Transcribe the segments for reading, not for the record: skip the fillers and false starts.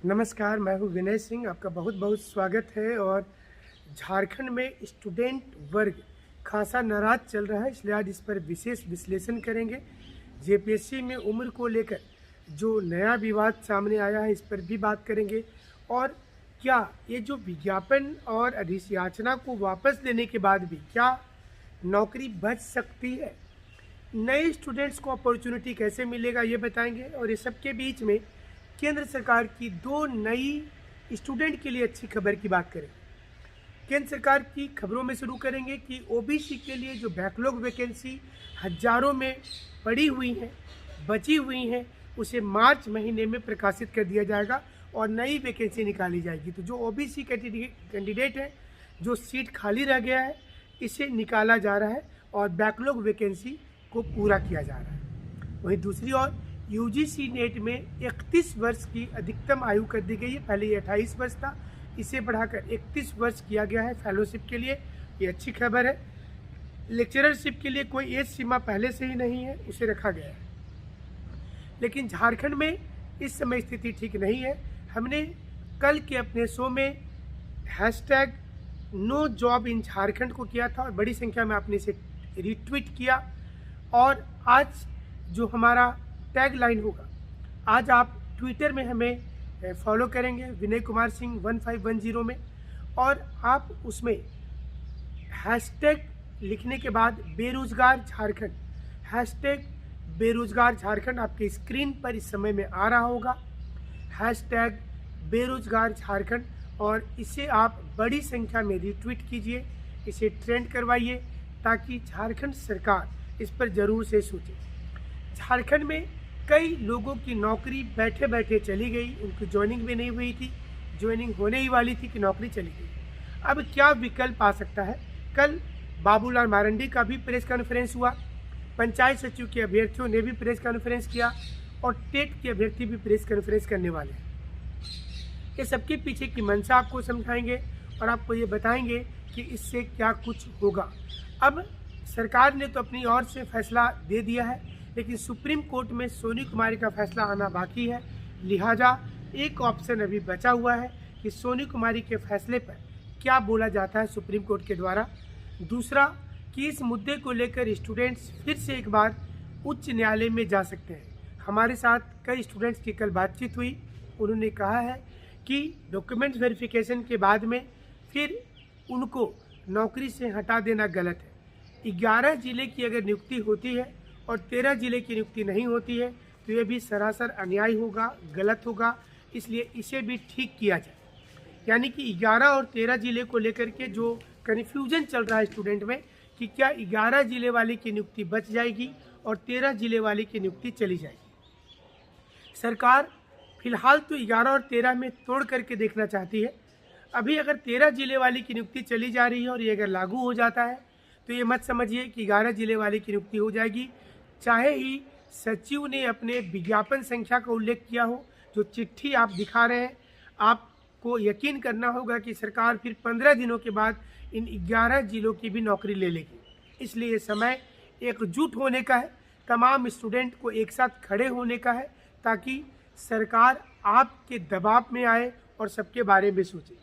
नमस्कार, मैं हूँ विनय सिंह। आपका बहुत बहुत स्वागत है। और झारखंड में स्टूडेंट वर्ग खासा नाराज चल रहा है, इसलिए आज इस पर विशेष विश्लेषण करेंगे। जेपीएससी में उम्र को लेकर जो नया विवाद सामने आया है, इस पर भी बात करेंगे। और क्या ये जो विज्ञापन और अधियाचना को वापस लेने के बाद भी क्या नौकरी बच सकती है, नए स्टूडेंट्स को अपॉर्चुनिटी कैसे मिलेगा, ये बताएंगे। और ये सब के बीच में केंद्र सरकार की दो नई स्टूडेंट के लिए अच्छी खबर की बात करें। केंद्र सरकार की खबरों में शुरू करेंगे कि ओबीसी के लिए जो बैकलॉग वैकेंसी हजारों में पड़ी हुई हैं, बची हुई हैं, उसे मार्च महीने में प्रकाशित कर दिया जाएगा और नई वैकेंसी निकाली जाएगी। तो जो ओबीसी कैंडिडेट है, जो सीट खाली रह गया है, इसे निकाला जा रहा है और बैकलॉग वैकेंसी को पूरा किया जा रहा है। वहीं दूसरी ओर यूजीसी नेट में 31 वर्ष की अधिकतम आयु कर दी गई है। पहले ये 28 वर्ष था, इसे बढ़ाकर 31 वर्ष किया गया है फेलोशिप के लिए। ये अच्छी खबर है। लेक्चररशिप के लिए कोई एज सीमा पहले से ही नहीं है, उसे रखा गया है। लेकिन झारखंड में इस समय स्थिति ठीक नहीं है। हमने कल के अपने शो में hashtag no job in Jharkhand को किया था और बड़ी संख्या में आपने इसे रिट्वीट किया। और आज जो हमारा टैग लाइन होगा, आज आप ट्विटर में हमें फॉलो करेंगे विनय कुमार सिंह 1510 में, और आप उसमें हैशटैग लिखने के बाद बेरोजगार झारखंड, हैशटैग बेरोजगार झारखंड आपके स्क्रीन पर इस समय में आ रहा होगा, हैशटैग बेरोजगार झारखंड। और इसे आप बड़ी संख्या में रिट्वीट कीजिए, इसे ट्रेंड करवाइए, ताकि झारखंड सरकार इस पर जरूर से सोचे। झारखंड में कई लोगों की नौकरी बैठे बैठे चली गई, उनकी ज्वाइनिंग भी नहीं हुई थी, ज्वाइनिंग होने ही वाली थी कि नौकरी चली गई। अब क्या विकल्प आ सकता है? कल बाबूलाल मारंडी का भी प्रेस कॉन्फ्रेंस हुआ, पंचायत सचिव के अभ्यर्थियों ने भी प्रेस कॉन्फ्रेंस किया और टेट के अभ्यर्थी भी प्रेस कॉन्फ्रेंस करने वाले हैं। ये सबके पीछे की मंशा आपको समझाएंगे और आपको ये बताएंगे कि इससे क्या कुछ होगा। अब सरकार ने तो अपनी ओर से फैसला दे दिया है, लेकिन सुप्रीम कोर्ट में सोनी कुमारी का फैसला आना बाकी है। लिहाजा एक ऑप्शन अभी बचा हुआ है कि सोनी कुमारी के फैसले पर क्या बोला जाता है सुप्रीम कोर्ट के द्वारा। दूसरा कि इस मुद्दे को लेकर स्टूडेंट्स फिर से एक बार उच्च न्यायालय में जा सकते हैं। हमारे साथ कई स्टूडेंट्स की कल बातचीत हुई, उन्होंने कहा है कि डॉक्यूमेंट्स वेरिफिकेशन के बाद में फिर उनको नौकरी से हटा देना गलत है। 11 जिले की अगर नियुक्ति होती है और 13 जिले की नियुक्ति नहीं होती है, तो ये भी सरासर अन्याय होगा, गलत होगा। इसलिए इसे भी ठीक किया जाए। यानी कि 11 और 13 जिले को लेकर के जो कन्फ्यूजन चल रहा है स्टूडेंट में कि क्या 11 जिले वाले की नियुक्ति बच जाएगी और 13 जिले वाले की नियुक्ति चली जाएगी। सरकार फिलहाल तो 11 और 13 में तोड़ करके देखना चाहती है। अभी अगर 13 जिले वाली की नियुक्ति चली जा रही है और ये अगर लागू हो जाता है, तो ये मत समझिए कि 11 जिले वाले की नियुक्ति हो जाएगी। चाहे ही सचिव ने अपने विज्ञापन संख्या का उल्लेख किया हो, जो चिट्ठी आप दिखा रहे हैं, आपको यकीन करना होगा कि सरकार फिर 15 दिनों के बाद इन 11 जिलों की भी नौकरी ले लेगी। इसलिए ये समय एकजुट होने का है, तमाम स्टूडेंट को एक साथ खड़े होने का है, ताकि सरकार आपके दबाव में आए और सबके बारे में सोचे।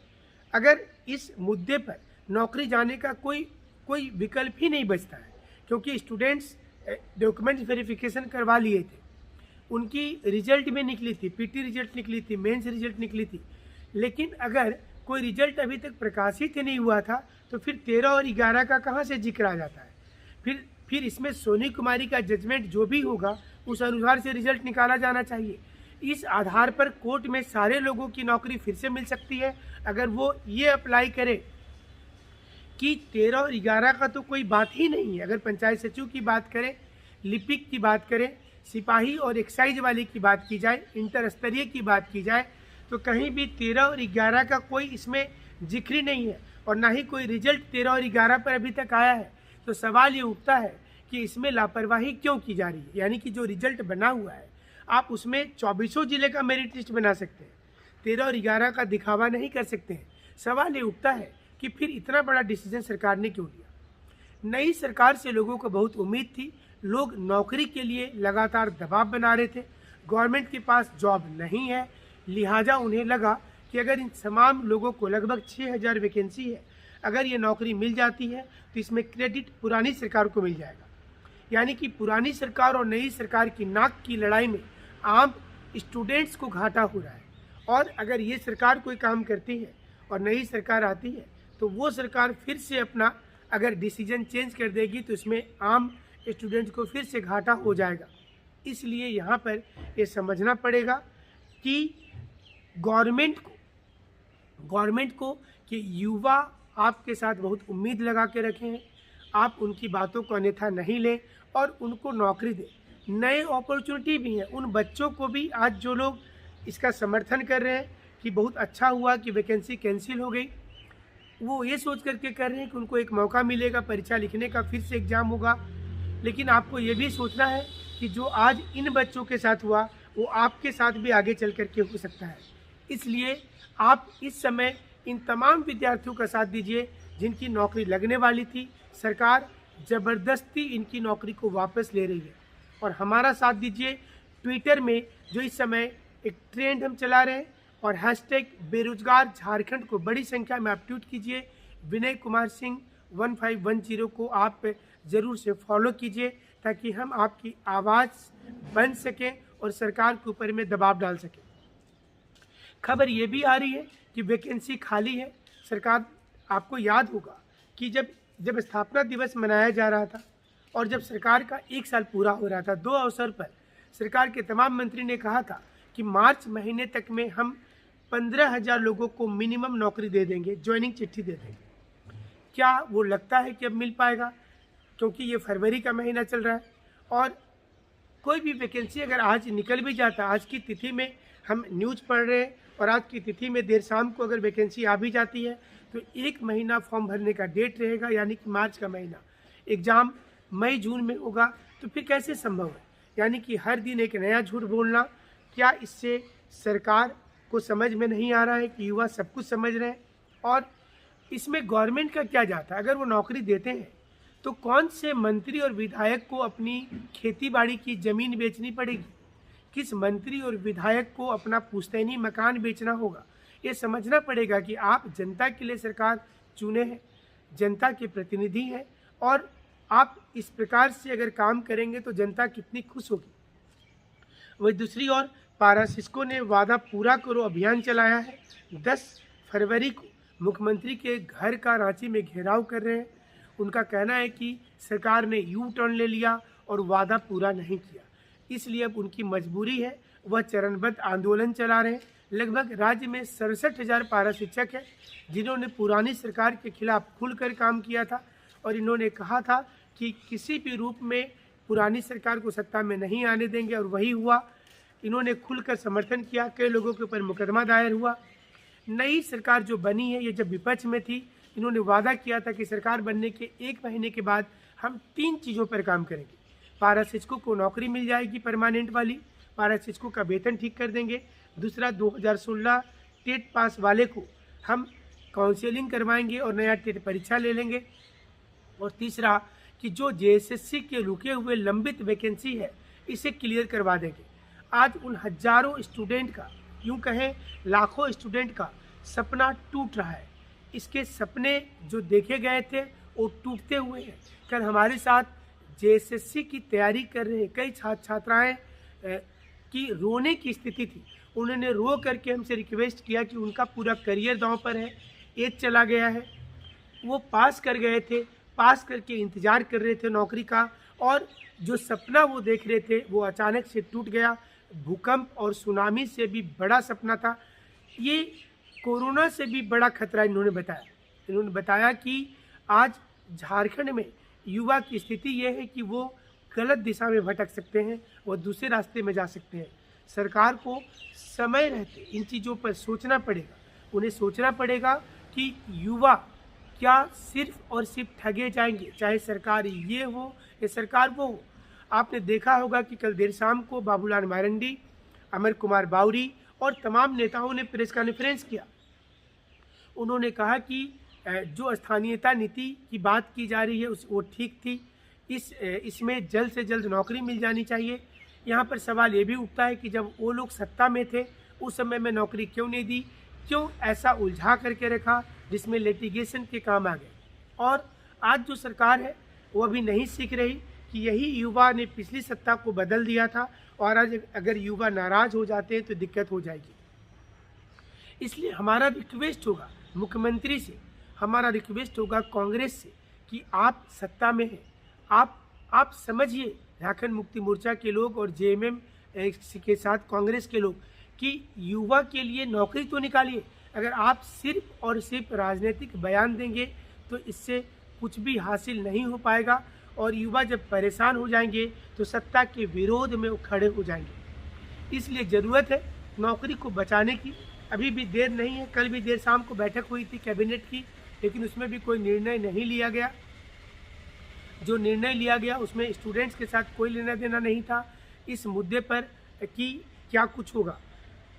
अगर इस मुद्दे पर नौकरी जाने का कोई विकल्प ही नहीं बचता है, क्योंकि स्टूडेंट्स डॉक्यूमेंट्स वेरिफिकेशन करवा लिए थे, उनकी रिजल्ट में निकली थी, पीटी रिजल्ट निकली थी, मेंस रिजल्ट निकली थी, लेकिन अगर कोई रिजल्ट अभी तक प्रकाशित ही नहीं हुआ था, तो फिर 13 और 11 का कहाँ से जिक्र आ जाता है? फिर इसमें सोनी कुमारी का जजमेंट जो भी होगा, उस अनुसार से रिजल्ट निकाला जाना चाहिए। इस आधार पर कोर्ट में सारे लोगों की नौकरी फिर से मिल सकती है, अगर वो ये अप्लाई करे कि 13 और 11 का तो कोई बात ही नहीं है। अगर पंचायत सचिव की बात करें, लिपिक की बात करें, सिपाही और एक्साइज वाले की बात की जाए, इंटर स्तरीय की बात की जाए, तो कहीं भी 13 और 11 का कोई इसमें जिक्र नहीं है और ना ही कोई रिजल्ट 13 और 11 पर अभी तक आया है। तो सवाल ये उठता है कि इसमें लापरवाही क्यों की जा रही है? यानी कि जो रिजल्ट बना हुआ है, आप उसमें 24 जिले का मेरिट लिस्ट बना सकते हैं, 13 और 11 का दिखावा नहीं कर सकते हैं। सवाल ये उठता है कि फिर इतना बड़ा डिसीजन सरकार ने क्यों लिया? नई सरकार से लोगों को बहुत उम्मीद थी, लोग नौकरी के लिए लगातार दबाव बना रहे थे। गवर्नमेंट के पास जॉब नहीं है, लिहाजा उन्हें लगा कि अगर इन तमाम लोगों को लगभग 6000 वैकेंसी है, अगर ये नौकरी मिल जाती है तो इसमें क्रेडिट पुरानी सरकार को मिल जाएगा। यानी कि पुरानी सरकार और नई सरकार की नाक की लड़ाई में आम स्टूडेंट्स को घाटा हो रहा है। और अगर ये सरकार कोई काम करती है और नई सरकार आती है तो वो सरकार फिर से अपना अगर डिसीजन चेंज कर देगी तो इसमें आम स्टूडेंट्स को फिर से घाटा हो जाएगा। इसलिए यहाँ पर ये समझना पड़ेगा कि गवर्नमेंट को कि युवा आपके साथ बहुत उम्मीद लगा के रखे हैं, आप उनकी बातों को अन्यथा नहीं लें और उनको नौकरी दें। नए अपॉर्चुनिटी भी हैं उन बच्चों को भी। आज जो लोग इसका समर्थन कर रहे हैं कि बहुत अच्छा हुआ कि वैकेंसी कैंसिल हो गई, वो ये सोच करके कर रहे हैं कि उनको एक मौका मिलेगा परीक्षा लिखने का, फिर से एग्ज़ाम होगा। लेकिन आपको ये भी सोचना है कि जो आज इन बच्चों के साथ हुआ वो आपके साथ भी आगे चल करके हो सकता है। इसलिए आप इस समय इन तमाम विद्यार्थियों का साथ दीजिए जिनकी नौकरी लगने वाली थी। सरकार ज़बरदस्ती इनकी नौकरी को वापस ले रही है। और हमारा साथ दीजिए ट्विटर में जो इस समय एक ट्रेंड हम चला रहे हैं, और हैशटैग बेरोजगार झारखंड को बड़ी संख्या में आप ट्वीट कीजिए। विनय कुमार सिंह 1510 को आप ज़रूर से फॉलो कीजिए ताकि हम आपकी आवाज़ बन सकें और सरकार के ऊपर में दबाव डाल सकें। खबर ये भी आ रही है कि वैकेंसी खाली है। सरकार, आपको याद होगा कि जब स्थापना दिवस मनाया जा रहा था और जब सरकार का 1 साल पूरा हो रहा था, 2 अवसर पर सरकार के तमाम मंत्री ने कहा था कि मार्च महीने तक में हम 15,000 लोगों को मिनिमम नौकरी दे देंगे, ज्वाइनिंग चिट्ठी दे देंगे। क्या वो लगता है कि अब मिल पाएगा? क्योंकि ये फरवरी का महीना चल रहा है और कोई भी वैकेंसी अगर आज निकल भी जाता, आज की तिथि में हम न्यूज़ पढ़ रहे हैं और आज की तिथि में देर शाम को अगर वैकेंसी आ भी जाती है तो 1 महीना फॉर्म भरने का डेट रहेगा, यानी कि मार्च का महीना। एग्ज़ाम मई जून में होगा तो फिर कैसे संभव है? यानी कि हर दिन एक नया झूठ बोलना, क्या इससे सरकार को समझ में नहीं आ रहा है कि युवा सब कुछ समझ रहे हैं? और इसमें गवर्नमेंट का क्या जाता है? अगर वो नौकरी देते हैं तो कौन से मंत्री और विधायक को अपनी खेती बाड़ी की ज़मीन बेचनी पड़ेगी? किस मंत्री और विधायक को अपना पुश्तैनी मकान बेचना होगा? ये समझना पड़ेगा कि आप जनता के लिए सरकार चुने हैं, जनता के प्रतिनिधि हैं और आप इस प्रकार से अगर काम करेंगे तो जनता कितनी खुश होगी। वही दूसरी ओर पारा सिस्को ने वादा पूरा करो अभियान चलाया है। 10 फरवरी को मुख्यमंत्री के घर का रांची में घेराव कर रहे हैं। उनका कहना है कि सरकार ने यू टर्न ले लिया और वादा पूरा नहीं किया, इसलिए अब उनकी मजबूरी है, वह चरणबद्ध आंदोलन चला रहे हैं। लगभग राज्य में 67,000 पारा शिक्षक हैं जिन्होंने पुरानी सरकार के खिलाफ खुलकर काम किया था और इन्होंने कहा था कि किसी भी रूप में पुरानी सरकार को सत्ता में नहीं आने देंगे और वही हुआ। इन्होंने खुलकर समर्थन किया, कई लोगों के ऊपर मुकदमा दायर हुआ। नई सरकार जो बनी है, ये जब विपक्ष में थी, इन्होंने वादा किया था कि सरकार बनने के 1 महीने के बाद हम 3 चीज़ों पर काम करेंगे। पारा शिक्षकों को नौकरी मिल जाएगी परमानेंट वाली, पारा शिक्षकों का वेतन ठीक कर देंगे। दूसरा, 2016 टेट पास वाले को हम काउंसलिंग करवाएंगे और नया टेट परीक्षा ले लेंगे। और तीसरा कि जो जेएसएससी के रुके हुए लंबित वैकेंसी है इसे क्लियर करवा देंगे। आज उन हजारों स्टूडेंट का, यूँ कहें लाखों स्टूडेंट का सपना टूट रहा है। इसके सपने जो देखे गए थे वो टूटते हुए हैं। कल हमारे साथ जेएसएससी की तैयारी कर रहे कई छात्र छात्राएँ की रोने की स्थिति थी। उन्होंने रो करके हमसे रिक्वेस्ट किया कि उनका पूरा करियर दांव पर है, एज चला गया है, वो पास कर गए थे, पास करके इंतज़ार कर रहे थे नौकरी का, और जो सपना वो देख रहे थे वो अचानक से टूट गया। भूकंप और सुनामी से भी बड़ा सपना था, ये कोरोना से भी बड़ा खतरा इन्होंने बताया। इन्होंने बताया कि आज झारखंड में युवा की स्थिति ये है कि वो गलत दिशा में भटक सकते हैं, वो दूसरे रास्ते में जा सकते हैं। सरकार को समय रहते इन चीज़ों पर सोचना पड़ेगा। उन्हें सोचना पड़ेगा कि युवा क्या सिर्फ और सिर्फ ठगे जाएंगे, चाहे सरकार ये हो या सरकार वो हो। आपने देखा होगा कि कल देर शाम को बाबूलाल मरांडी, अमर कुमार बावरी और तमाम नेताओं ने प्रेस कॉन्फ्रेंस किया। उन्होंने कहा कि जो स्थानीयता नीति की बात की जा रही है वो ठीक थी, इसमें जल्द से जल्द नौकरी मिल जानी चाहिए। यहाँ पर सवाल ये भी उठता है कि जब वो लोग सत्ता में थे उस समय में नौकरी क्यों नहीं दी, क्यों ऐसा उलझा करके रखा जिसमें लिटिगेशन के काम आ गए। और आज जो सरकार है वो अभी नहीं सीख रही कि यही युवा ने पिछली सत्ता को बदल दिया था, और आज अगर युवा नाराज हो जाते हैं तो दिक्कत हो जाएगी। इसलिए हमारा रिक्वेस्ट होगा मुख्यमंत्री से, हमारा रिक्वेस्ट होगा कांग्रेस से कि आप सत्ता में हैं, आप समझिए झारखंड मुक्ति मोर्चा के लोग और जेएमएम के साथ कांग्रेस के लोग कि युवा के लिए नौकरी तो निकालिए। अगर आप सिर्फ और सिर्फ राजनीतिक बयान देंगे तो इससे कुछ भी हासिल नहीं हो पाएगा, और युवा जब परेशान हो जाएंगे तो सत्ता के विरोध में वो खड़े हो जाएंगे। इसलिए ज़रूरत है नौकरी को बचाने की। अभी भी देर नहीं है, कल भी देर शाम को बैठक हुई थी कैबिनेट की, लेकिन उसमें भी कोई निर्णय नहीं लिया गया। जो निर्णय लिया गया उसमें स्टूडेंट्स के साथ कोई लेना देना नहीं था इस मुद्दे पर कि क्या कुछ होगा।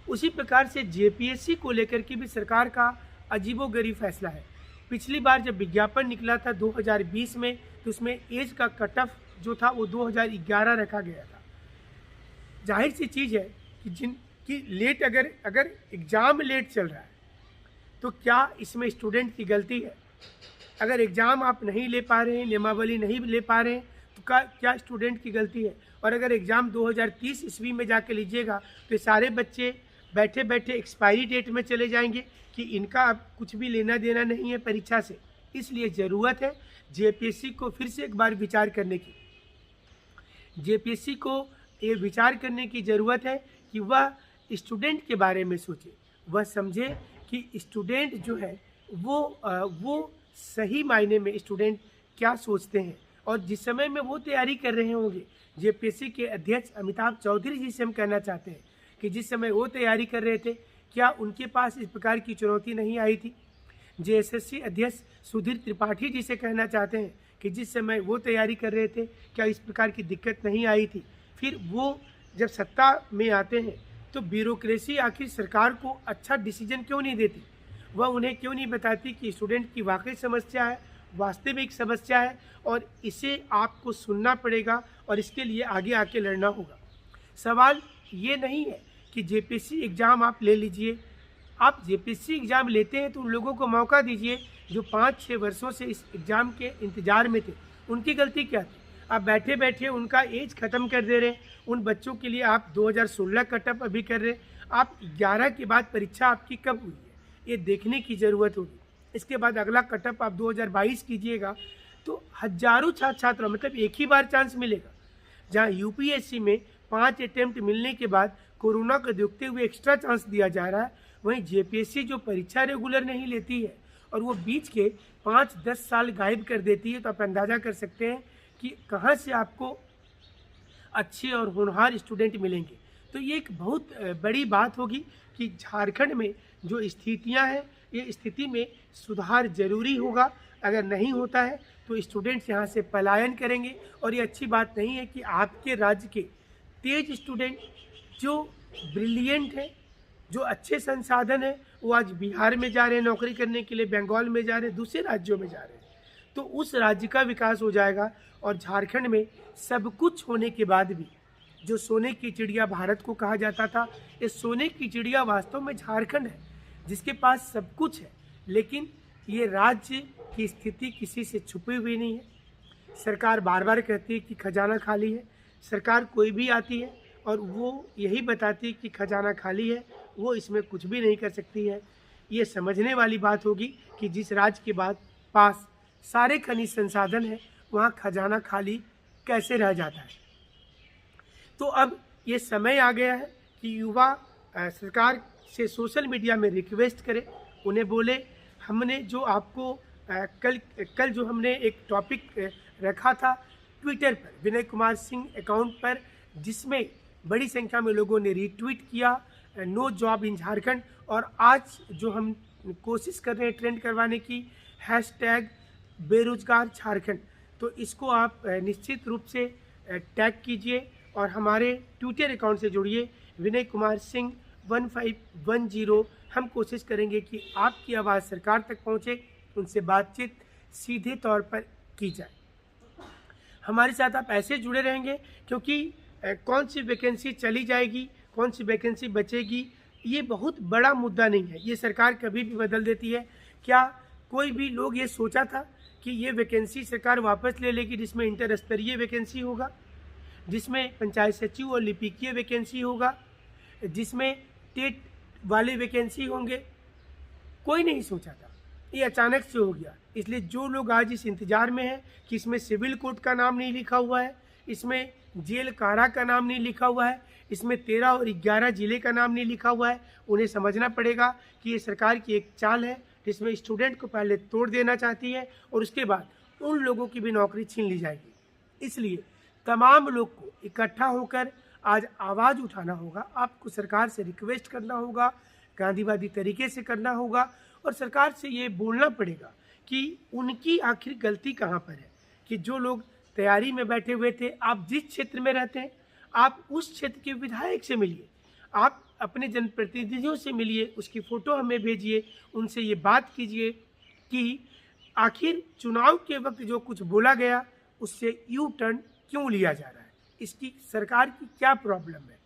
उसी प्रकार से जेपीएससी को लेकर के भी सरकार का अजीबोगरीब फैसला है। पिछली बार जब विज्ञापन निकला था 2020 में, तो उसमें एज का कट ऑफ जो था वो 2011 रखा गया था। जाहिर सी चीज़ है कि जिनकी लेट अगर एग्ज़ाम लेट चल रहा है तो क्या इसमें स्टूडेंट की गलती है? अगर एग्ज़ाम आप नहीं ले पा रहे हैं, नियमावली नहीं ले पा रहे हैं, तो क्या स्टूडेंट की गलती है? और अगर एग्ज़ाम 2030 ईस्वी में जाके लीजिएगा तो सारे बच्चे बैठे बैठे एक्सपायरी डेट में चले जाएंगे कि इनका अब कुछ भी लेना देना नहीं है परीक्षा से। इसलिए ज़रूरत है जेपीएससी को फिर से एक बार विचार करने की। जेपीएससी को ये विचार करने की ज़रूरत है कि वह स्टूडेंट के बारे में सोचे, वह समझे कि स्टूडेंट जो है वो सही मायने में स्टूडेंट क्या सोचते हैं। और जिस समय में वो तैयारी कर रहे होंगे, जेपीएससी के अध्यक्ष अमिताभ चौधरी जी से हम कहना चाहते हैं कि जिस समय वो तैयारी कर रहे थे क्या उनके पास इस प्रकार की चुनौती नहीं आई थी? जेएसएससी अध्यक्ष सुधीर त्रिपाठी जी से कहना चाहते हैं कि जिस समय वो तैयारी कर रहे थे क्या इस प्रकार की दिक्कत नहीं आई थी? फिर वो जब सत्ता में आते हैं तो ब्यूरोक्रेसी आखिर सरकार को अच्छा डिसीजन क्यों नहीं देती? वह उन्हें क्यों नहीं बताती कि स्टूडेंट की वाकई समस्या है, वास्तविक समस्या है, और इसे आपको सुनना पड़ेगा और इसके लिए आगे आके लड़ना होगा। सवाल ये नहीं है कि जेपीएससी एग्ज़ाम आप ले लीजिए। आप जेपीएससी एग्ज़ाम लेते हैं तो उन लोगों को मौका दीजिए जो 5-6 वर्षों से इस एग्ज़ाम के इंतज़ार में थे। उनकी गलती क्या थी? आप बैठे बैठे उनका एज ख़त्म कर दे रहे हैं। उन बच्चों के लिए आप 2016 कटअप अभी कर रहे हैं। आप 11 के बाद परीक्षा आपकी कब हुई है ये देखने की ज़रूरत होगी। इसके बाद अगला कटअप आप 2022 कीजिएगा तो हज़ारों छात्र मतलब एक ही बार चांस मिलेगा। जहाँ यूपीएससी में 5 अटेम्प्ट मिलने के बाद कोरोना को देखते हुए एक्स्ट्रा चांस दिया जा रहा है, वहीं जेपीएससी जो परीक्षा रेगुलर नहीं लेती है और वो बीच के 5-10 साल गायब कर देती है, तो आप अंदाज़ा कर सकते हैं कि कहाँ से आपको अच्छे और होनहार स्टूडेंट मिलेंगे। तो ये एक बहुत बड़ी बात होगी कि झारखंड में जो स्थितियां हैं, ये स्थिति में सुधार जरूरी होगा। अगर नहीं होता है तो स्टूडेंट्स यहाँ से पलायन करेंगे, और ये अच्छी बात नहीं है कि आपके राज्य के तेज स्टूडेंट जो ब्रिलियंट है, जो अच्छे संसाधन है, वो आज बिहार में जा रहे हैं नौकरी करने के लिए, बंगाल में जा रहे हैं, दूसरे राज्यों में जा रहे हैं। तो उस राज्य का विकास हो जाएगा। और झारखंड में सब कुछ होने के बाद भी जो सोने की चिड़िया भारत को कहा जाता था, ये सोने की चिड़िया वास्तव में झारखंड है जिसके पास सब कुछ है, लेकिन ये राज्य की स्थिति किसी से छुपी हुई नहीं है। सरकार बार बार कहती है कि खजाना खाली है। सरकार कोई भी आती है और वो यही बताती है कि खजाना खाली है, वो इसमें कुछ भी नहीं कर सकती है। ये समझने वाली बात होगी कि जिस राज्य के पास सारे खनिज संसाधन है, वहाँ खजाना खाली कैसे रह जाता है। तो अब ये समय आ गया है कि युवा सरकार से सोशल मीडिया में रिक्वेस्ट करे, उन्हें बोले हमने जो आपको कल जो हमने एक टॉपिक रखा था ट्विटर पर, विनय कुमार सिंह अकाउंट पर, जिसमें बड़ी संख्या में लोगों ने रीट्वीट किया, नो जॉब इन झारखंड, और आज जो हम कोशिश कर रहे हैं ट्रेंड करवाने की, हैशटैग बेरोजगार झारखंड, तो इसको आप निश्चित रूप से टैग कीजिए और हमारे ट्विटर अकाउंट से जुड़िए, विनय कुमार सिंह 1510। हम कोशिश करेंगे कि आपकी आवाज़ सरकार तक पहुंचे, उनसे बातचीत सीधे तौर पर की जाए। हमारे साथ आप ऐसे जुड़े रहेंगे क्योंकि कौन सी वैकेंसी चली जाएगी, कौन सी वैकेंसी बचेगी, ये बहुत बड़ा मुद्दा नहीं है, ये सरकार कभी भी बदल देती है। क्या कोई भी लोग ये सोचा था कि ये वैकेंसी सरकार वापस ले लेगी जिसमें इंटर स्तरीय वैकेंसी होगा, जिसमें पंचायत सचिव और लिपिकीय वैकेंसी होगा, जिसमें टेट वाले वैकेंसी होंगे? कोई नहीं सोचा था, ये अचानक से हो गया। इसलिए जो लोग आज इस इंतज़ार में हैं कि इसमें सिविल कोर्ट का नाम नहीं लिखा हुआ है, इसमें जेल कारा का नाम नहीं लिखा हुआ है, इसमें 13 और 11 जिले का नाम नहीं लिखा हुआ है, उन्हें समझना पड़ेगा कि ये सरकार की एक चाल है जिसमें स्टूडेंट को पहले तोड़ देना चाहती है और उसके बाद उन लोगों की भी नौकरी छीन ली जाएगी। इसलिए तमाम लोग को इकट्ठा होकर आज आवाज़ उठाना होगा। आपको सरकार से रिक्वेस्ट करना होगा, गांधीवादी तरीके से करना होगा और सरकार से ये बोलना पड़ेगा कि उनकी आखिर गलती कहाँ पर है कि जो लोग तैयारी में बैठे हुए थे, आप जिस क्षेत्र में रहते हैं आप उस क्षेत्र के विधायक से मिलिए, आप अपने जनप्रतिनिधियों से मिलिए, उसकी फ़ोटो हमें भेजिए, उनसे ये बात कीजिए कि आखिर चुनाव के वक्त जो कुछ बोला गया उससे यू टर्न क्यों लिया जा रहा है, इसकी सरकार की क्या प्रॉब्लम है,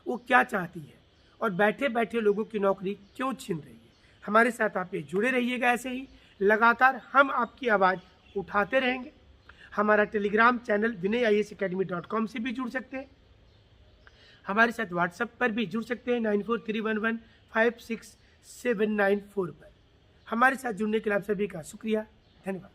वो क्या चाहती है और बैठे बैठे लोगों की नौकरी क्यों छीन रही है। हमारे साथ आप ये जुड़े रहिएगा, ऐसे ही लगातार हम आपकी आवाज़ उठाते रहेंगे। हमारा टेलीग्राम चैनल vinayIASacademy.com से भी जुड़ सकते हैं, हमारे साथ व्हाट्सएप पर भी जुड़ सकते हैं 9431156794 पर। हमारे साथ जुड़ने के लिए आप सभी का शुक्रिया, धन्यवाद।